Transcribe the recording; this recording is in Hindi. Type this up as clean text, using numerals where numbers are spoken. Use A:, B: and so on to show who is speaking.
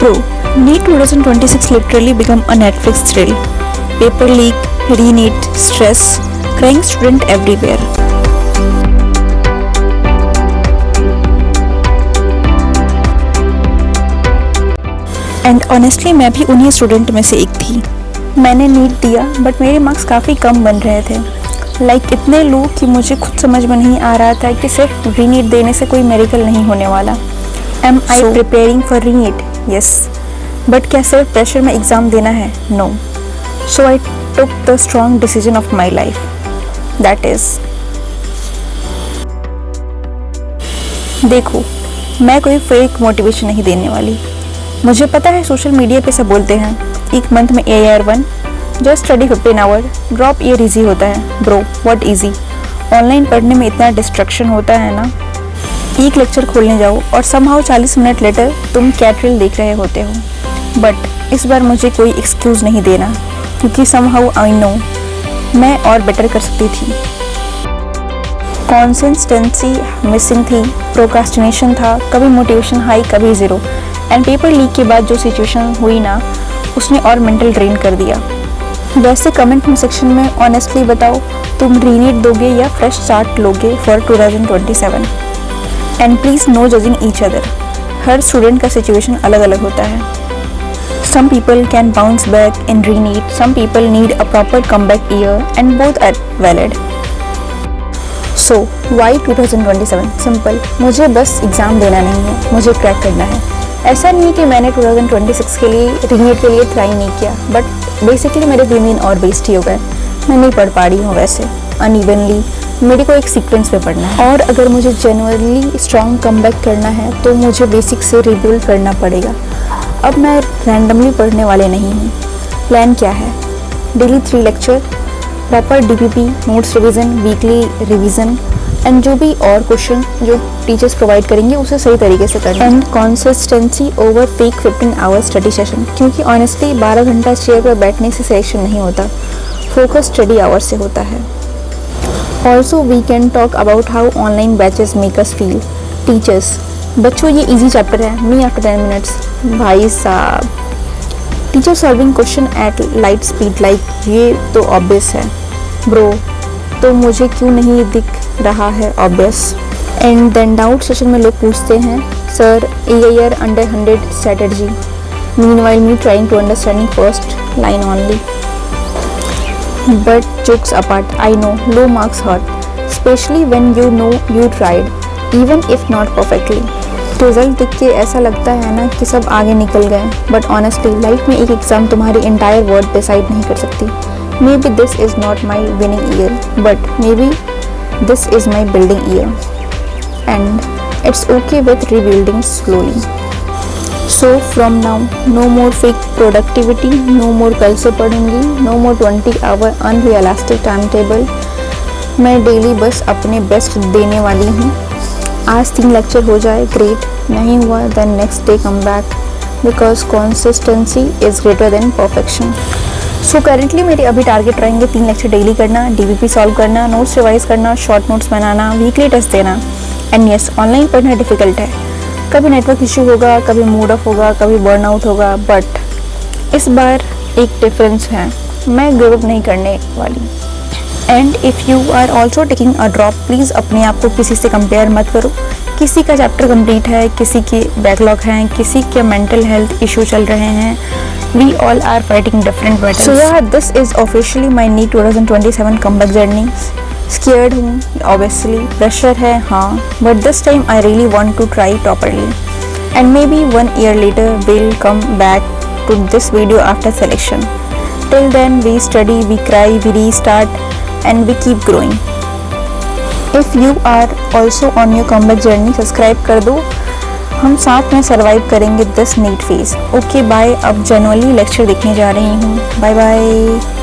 A: Bro, NEET 2026 literally become a Netflix thrill. Paper leak, re-NEET, stress, crying student everywhere. And honestly मैं भी उन्हीं स्टूडेंट में से एक थी। मैंने नीट दिया बट मेरे मार्क्स काफ़ी कम बन रहे थे। इतने लो कि मुझे खुद समझ में नहीं आ रहा था कि सिर्फ रीनीट देने से कोई मेडिकल नहीं होने वाला। Am I preparing for reNEET? Yes, but क्या सिर्फ प्रेशर में एग्ज़ाम देना है? No. So I took the strong decision of my life, that is, देखो मैं कोई फेक मोटिवेशन नहीं देने वाली। मुझे पता है सोशल मीडिया पे सब बोलते हैं एक मंथ में AR1, just study 15 hour, drop year easy होता है। Bro, what easy? ऑनलाइन पढ़ने में इतना डिस्ट्रक्शन होता है ना। एक लेक्चर खोलने जाओ और समहाउ 40 मिनट लेटर तुम कैटरिल देख रहे होते हो। बट इस बार मुझे कोई एक्सक्यूज़ नहीं देना, क्योंकि समहाउ आई नो मैं और बेटर कर सकती थी। कंसिस्टेंसी मिसिंग थी, प्रोक्रास्टिनेशन था, कभी मोटिवेशन हाई कभी ज़ीरो। एंड पेपर लीक के बाद जो सिचुएशन हुई ना, उसने और मेंटल ड्रेन कर दिया। वैसे कमेंट में सेक्शन में ऑनेस्टली बताओ, तुम रीनीट दोगे या फ्रेश स्टार्ट लोगे for 2027? And please no judging each other. हर स्टूडेंट का सिचुएशन अलग अलग होता है। Some people can bounce back in reNEET, some people need a proper comeback year, and both are valid. So why 2027? Simple, मुझे बस एग्ज़ाम देना नहीं है, मुझे क्रैक करना है। ऐसा नहीं है कि मैंने 2026 के लिए रीनीट के लिए ट्राई नहीं किया, बट बेसिकली मेरे 3 दिन और वेस्ट ही हो गए। मैं नहीं पढ़ पा रही हूँ वैसे, अनइवनली। मेरे को एक सीक्वेंस में पढ़ना है, और अगर मुझे जेन्युइनली स्ट्रॉन्ग कमबैक करना है तो मुझे बेसिक से रिबिल्ड करना पड़ेगा। अब मैं रैंडमली पढ़ने वाले नहीं हूँ। प्लान क्या है? Daily 3 lecture, proper DPP, notes revision, weekly revision, and जो भी और क्वेश्चन जो टीचर्स प्रोवाइड करेंगे उसे सही तरीके से करना। And consistency over fake 15 hours study session, क्योंकि ऑनेस्टली 12 घंटा चेयर पर बैठने से सेशन नहीं होता, फोकस स्टडी आवर्स से होता है। Also we can talk about how online batches make us feel. Teachers, बच्चों ये ईजी चैप्टर है, मी आफ्टर 10 मिनट्स। भाई साहब, teacher solving question at light speed, ये तो ऑब्वियस है। ब्रो, तो मुझे क्यों नहीं दिख रहा है obvious? And then doubt session में लोग पूछते हैं, sir AIR under 100 strategy, meanwhile me trying to understanding first line only. But jokes apart, I know low marks hurt, specially when you know you tried, even if not perfectly. Result देख के ऐसा लगता है ना कि सब आगे निकल गए, बट ऑनेस्टली लाइफ में एक एग्ज़ाम तुम्हारी इंटायर वर्ल्ड डिसाइड नहीं कर सकती। May be this is not my winning year, but may be this is my building year, and it's okay with rebuilding slowly. So from now, no more fake productivity, no more कल से पढ़ूंगी, no more 20 hour unrealistic timetable। मैं डेली बस अपने बेस्ट देने वाली हूँ। आज 3 लेक्चर हो जाए ग्रेट, नहीं हुआ then next day come back, because consistency is greater than perfection। So currently मेरे अभी टारगेट रहेंगे 3 लेक्चर डेली करना, DPP सॉल्व करना, नोट्स रिवाइज करना, शॉर्ट नोट्स बनाना, वीकली टेस्ट देना। एंड यस, ऑनलाइन पढ़ना डिफ़िकल्ट है, कभी नेटवर्क इशू होगा, कभी मूड ऑफ होगा, कभी बर्नआउट होगा, बट इस बार एक डिफरेंस है, मैं गिव अप नहीं करने वाली। And if you are also taking a drop, please अपने आप को किसी से कंपेयर मत करो। किसी का चैप्टर कंप्लीट है, किसी के बैकलॉग हैं, किसी के मेंटल हेल्थ इशू चल रहे हैं। We all are fighting different battles. So yeah, this is officially my NEET 2027 comeback journey. Scared हूँ, obviously, pressure है हाँ, but this time I really want to try properly. And maybe 1 year later we'll come back to this video after selection. Till then we study, we cry, we restart, and we keep growing. If you are also on your comeback journey, subscribe कर दो। हम साथ में सर्वाइव करेंगे this NEET phase. Okay bye, अब जनरली लेक्चर देखने जा रही हूँ। Bye bye.